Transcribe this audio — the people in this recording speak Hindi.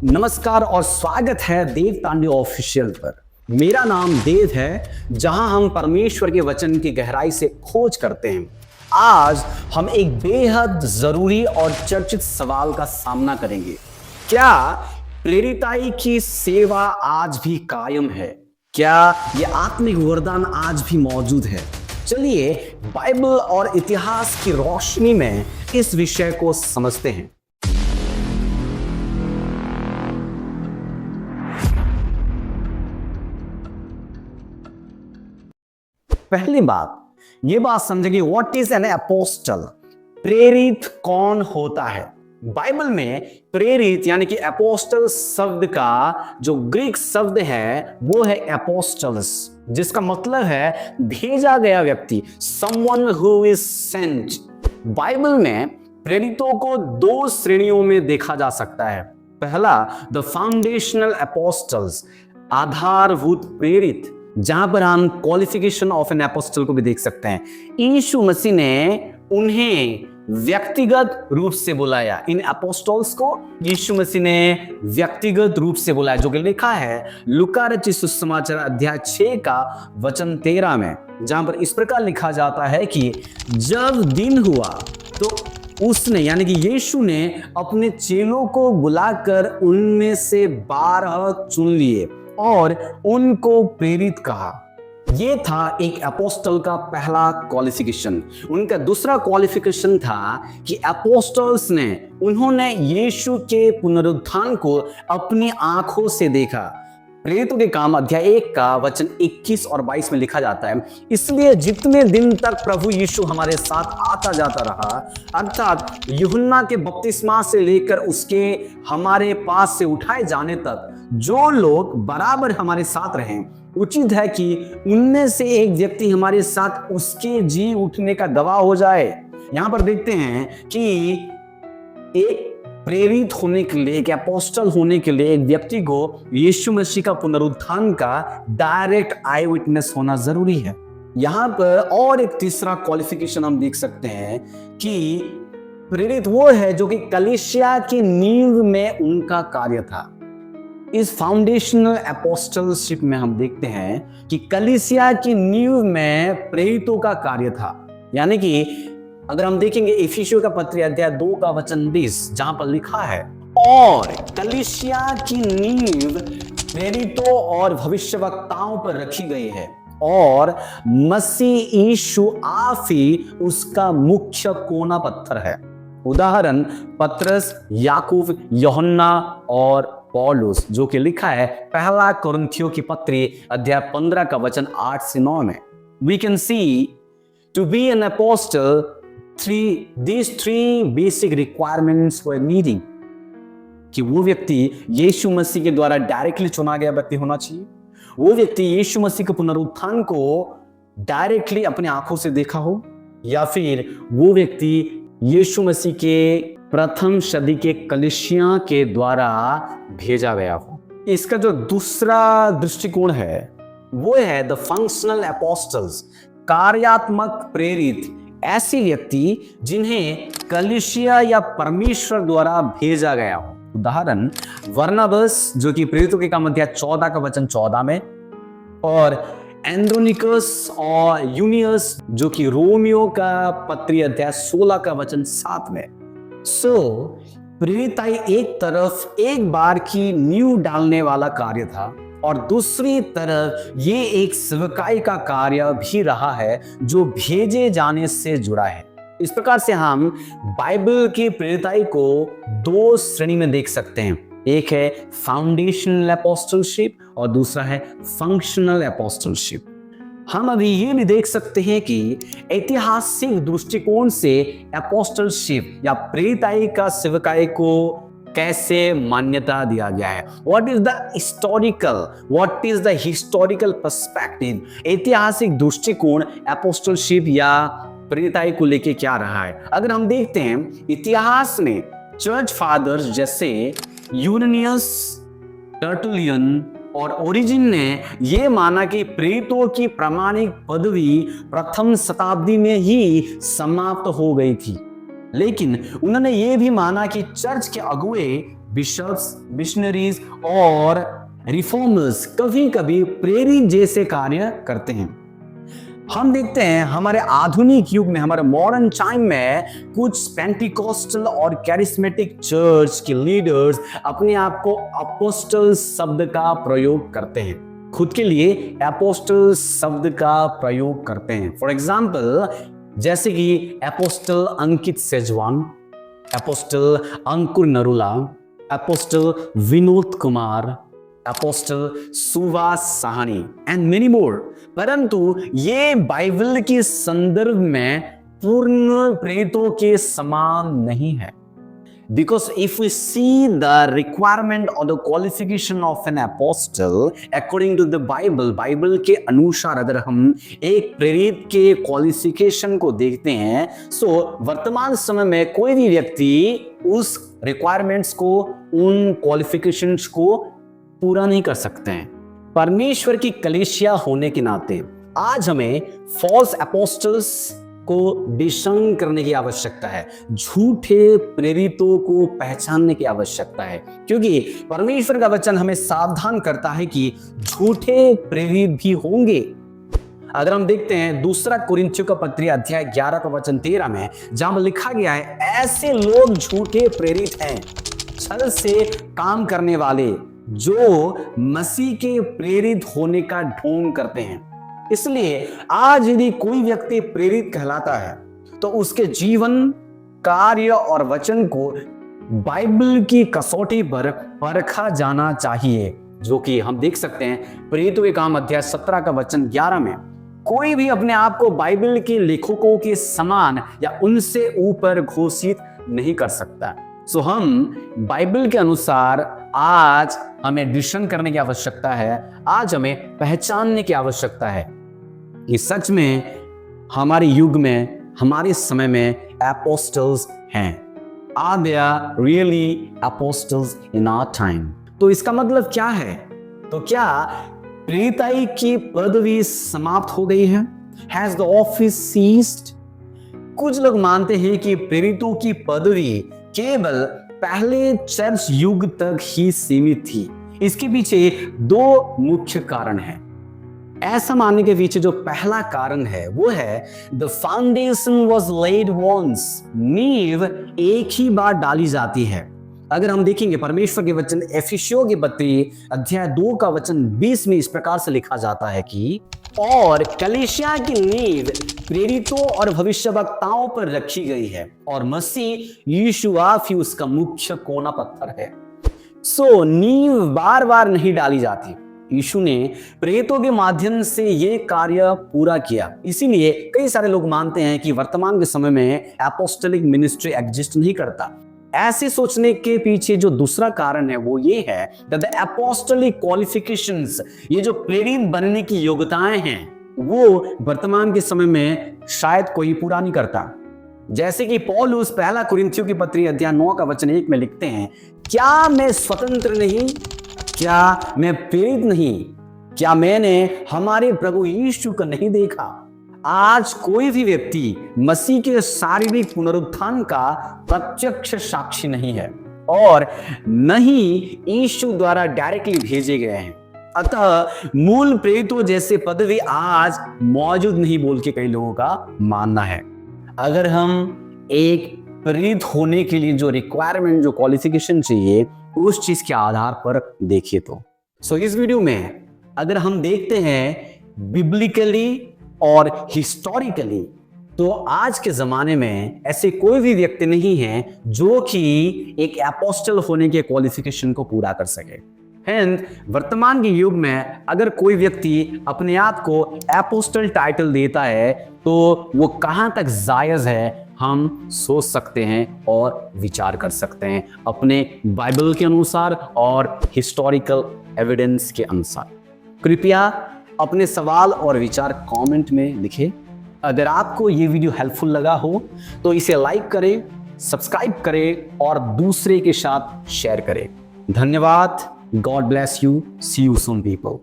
नमस्कार और स्वागत है देव तांडे ऑफिशियल पर। मेरा नाम देव है, जहां हम परमेश्वर के वचन की गहराई से खोज करते हैं। आज हम एक बेहद जरूरी और चर्चित सवाल का सामना करेंगे। क्या प्रेरिताई की सेवा आज भी कायम है? क्या यह आत्मिक वरदान आज भी मौजूद है? चलिए बाइबल और इतिहास की रोशनी में इस विषय को समझते हैं। पहली बात, ये बात समझेंगे, व्हाट इज एन अपोस्टल? प्रेरित कौन होता है? बाइबल में प्रेरित यानी कि अपोस्टल शब्द का जो ग्रीक शब्द है वो है अपोस्टलस, जिसका मतलब है भेजा गया व्यक्ति, someone who is sent। Bible में प्रेरितों को दो श्रेणियों में देखा जा सकता है। पहला, द फाउंडेशनल अपोस्टल्स, आधारभूत प्रेरित, जहां पर हम क्वालिफिकेशन ऑफ एन अपोस्टल को भी देख सकते हैं। यीशु मसीह ने उन्हें व्यक्तिगत रूप से बुलाया। इन अपोस्टल्स को यीशु मसीह ने व्यक्तिगत रूप से बुलाया, जो कि लिखा है लूका रचित सुसमाचार अध्याय 6 का वचन 13 में, जहां पर इस प्रकार लिखा जाता है कि जब दिन हुआ तो उसने यानी कि यीशु ने अपने चेलों को बुलाकर उनमें से 12 चुन लिए और उनको प्रेरित कहा। यह था एक अपोस्टल का पहला क्वालिफिकेशन। उनका दूसरा क्वालिफिकेशन था कि अपोस्टल्स ने उन्होंने यीशु के पुनरुत्थान को अपनी आंखों से देखा। प्रेरितों के काम अध्याय 1 का वचन 21 और 22 में लिखा जाता है, इसलिए जितने दिन तक प्रभु यीशु हमारे साथ आता जाता रहा, अर्थात यूहन्ना के बपतिस्मा से लेकर उसके हमारे पास से उठाए जाने तक जो लोग बराबर हमारे साथ रहे, उचित है कि उनमें से एक व्यक्ति हमारे साथ उसके जी उठने का गवाह हो जाए। यहां पर देखते हैं कि एक प्रेरित होने के लिए, एक अपोस्टल होने के लिए एक व्यक्ति को यीशु मसीह का पुनरुत्थान का डायरेक्ट आई विटनेस होना जरूरी है। यहां पर और एक तीसरा क्वालिफिकेशन हम देख सकते हैं कि प्रेरित वो है जो कि कलीसिया की नींव में उनका कार्य था। इस फाउंडेशनल अपोस्टलशिप में हम देखते हैं कि कलीसिया की नींव में प्रेरितों का कार्य था। यानी कि अगर हम देखेंगे इफिसियों का पत्र अध्याय 2 का वचन 20, जहां पर लिखा है, और कलीसिया की नींव प्रेरितों और भविष्यवक्ताओं पर रखी गई है और मसीह यीशु आप ही उसका मुख्य कोना पत्थर है। उदाहरण पत्रस, याकूब, यूहन्ना और पौलुस, जो कि लिखा है पहला कुरिन्थियों की पत्री अध्याय 15 का वचन 8 से 9 में। We can see to be an apostle these three basic requirements were needing, कि वो व्यक्ति यीशु मसीह के द्वारा डायरेक्टली चुना गया व्यक्ति होना चाहिए, वो व्यक्ति यीशु मसीह के पुनरुत्थान को डायरेक्टली अपने आंखों से देखा हो, या फिर वो व्यक्ति यीशु मसीह के प्रथम सदी के कलीसिया के द्वारा भेजा गया हो। इसका जो दूसरा दृष्टिकोण है वो है द फंक्शनल अपोस्टल्स, कार्यात्मक प्रेरित, ऐसे व्यक्ति जिन्हें कलीसिया या परमेश्वर द्वारा भेजा गया हो। उदाहरण बरनबास, जो कि प्रेरितों के काम अध्याय 14 का वचन 14 में, और एंड्रोनिकस और यूनियस, जो कि रोमियो का पत्री अध्याय 16 का वचन 7 में। प्रेरिताई एक तरफ एक बार की नींव डालने वाला कार्य था और दूसरी तरफ ये एक सेवकाई का कार्य भी रहा है जो भेजे जाने से जुड़ा है। इस प्रकार से हम बाइबल की प्रेरिताई को दो श्रेणी में देख सकते हैं, एक है फाउंडेशनल अपोस्टलशिप और दूसरा है फंक्शनल अपोस्टलशिप। हम अभी ये भी देख सकते हैं कि ऐतिहासिक दृष्टिकोण से अपोस्टलशिप या प्रेरिताई का सेवकाई को कैसे मान्यता दिया गया है। What is the historical perspective, ऐतिहासिक दृष्टिकोण अपोस्टलशिप या प्रेरिताई को लेके क्या रहा है। अगर हम देखते हैं इतिहास में चर्च फादर्स जैसे यूरेनियस, टर्टुलियन और ओरिजिन ने यह माना कि प्रेरितों की प्रामाणिक पदवी प्रथम शताब्दी में ही समाप्त हो गई थी, लेकिन उन्होंने यह भी माना कि चर्च के अगुए बिशप्स, मिशनरीज और रिफॉर्मर्स कभी कभी प्रेरित जैसे कार्य करते हैं। हम देखते हैं हमारे आधुनिक युग में, हमारे मॉडर्न टाइम में कुछ पेंटिकोस्टल और कैरिस्मेटिक चर्च के लीडर्स अपने आप को अपोस्टल शब्द का प्रयोग करते हैं, खुद के लिए अपोस्टल शब्द का प्रयोग करते हैं। फॉर एग्जाम्पल, जैसे कि apostle Ankit Schezwan, apostle Ankur Narula, apostle Vinod Kumar, apostle Subhash Sahni and many more. परंतु ये बाइबल के संदर्भ में पूर्ण प्रेरितों के समान नहीं है। Because if we see the requirement or the qualification of an apostle according to the Bible, Bible के अनुसार अगर हम एक प्रेरित के क्वालिफिकेशन को देखते हैं, वर्तमान समय में कोई भी व्यक्ति उस रिक्वायरमेंट्स को, उन क्वालिफिकेशंस को पूरा नहीं कर सकते हैं। परमेश्वर की कलीसिया होने के नाते आज हमें फॉल्स अपोस्टल्स को डिशंग करने की आवश्यकता है, झूठे प्रेरितों को पहचानने की आवश्यकता है, क्योंकि परमेश्वर का वचन हमें सावधान करता है कि झूठे प्रेरित भी होंगे। अगर हम देखते हैं दूसरा कुरिन्थियों का पत्री अध्याय 11 का वचन 13 में, जहां लिखा गया है, ऐसे लोग झूठे प्रेरित हैं, छल से काम करने वाले, जो मसीह के प्रेरित होने का ढोंग करते हैं। इसलिए आज यदि कोई व्यक्ति प्रेरित कहलाता है तो उसके जीवन, कार्य और वचन को बाइबल की कसौटी पर परखा जाना चाहिए, जो कि हम देख सकते हैं प्रेरितों के काम अध्याय 17 का वचन 11 में। कोई भी अपने आप को बाइबल के लेखकों के समान या उनसे ऊपर घोषित नहीं कर सकता। हम बाइबल के अनुसार आज हमें डिस्कशन करने की आवश्यकता है, आज हमें पहचानने की आवश्यकता है कि सच में हमारे युग में, हमारे समय में अपोस्टल्स हैं। Are there really apostles in our time? तो इसका मतलब क्या है? तो क्या प्रेरिताई की पदवी समाप्त हो गई है? Has the office ceased? कुछ लोग मानते हैं कि प्रेरितों की पदवी केवल पहले चर्च युग तक ही सीमित थी। इसके पीछे दो मुख्य कारण हैं। ऐसा मानने के पीछे जो पहला कारण है वो है the foundation was laid once. नींव एक ही बार डाली जाती है। अगर हम देखेंगे परमेश्वर के वचन एफिसियों के पत्री अध्याय 2 का वचन 20 में इस प्रकार से लिखा जाता है कि और कलीसिया की नींव प्रेरितों और भविष्यवक्ताओं पर रखी गई है और मसीह यीशु आप ही उसका मुख्य कोना पत्थर है। नींव बार बार नहीं डाली जाती। यीशु ने प्रेरितों के माध्यम से ये कार्य पूरा किया। इसीलिए कई सारे लोग मानते हैं कि वर्तमान के समय में एपोस्टलिक मिनिस्ट्री एग्जिस्ट नहीं करता। ऐसे सोचने के पीछे जो दूसरा कारण है वो ये है that the apostolic qualifications, ये जो प्रेरित बनने की योग्यताएं हैं, वो वर्तमान के समय में शायद कोई पूरा नहीं करता। जैसे कि पौलुस पहला कुरिन्थियों की पत्री अध्याय 9 का वचन 1 में लिखते हैं, क्या मैं स्वतंत्र नहीं? क्या मैं प्रेरित नहीं? क्या मैंने हमारे प्रभु यीशु को नहीं देखा? आज कोई भी व्यक्ति मसीह के शारीरिक पुनरुत्थान का प्रत्यक्ष साक्षी नहीं है और न ही यीशु द्वारा डायरेक्टली भेजे गए हैं। अतः मूल प्रेरितों जैसे पदवी आज मौजूद नहीं बोल के कई लोगों का मानना है। अगर हम एक प्रेरित होने के लिए जो रिक्वायरमेंट, जो क्वालिफिकेशन चाहिए, उस चीज के आधार पर देखिए तो इस वीडियो में अगर हम देखते हैं बिब्लिकली और हिस्टोरिकली, तो आज के जमाने में ऐसे कोई भी व्यक्ति नहीं है जो कि एक एपोस्टल होने के क्वालिफिकेशन को पूरा कर सके। हेंस वर्तमान के युग में अगर कोई व्यक्ति अपने आप को एपोस्टल टाइटल देता है तो वो कहां तक जायज है, हम सोच सकते हैं और विचार कर सकते हैं अपने बाइबल के अनुसार और हिस्टोरिकल एविडेंस के अनुसार। कृपया अपने सवाल और विचार कमेंट में लिखें। अगर आपको ये वीडियो हेल्पफुल लगा हो तो इसे लाइक करें, सब्सक्राइब करें और दूसरे के साथ शेयर करें। धन्यवाद। God bless you. See you soon people.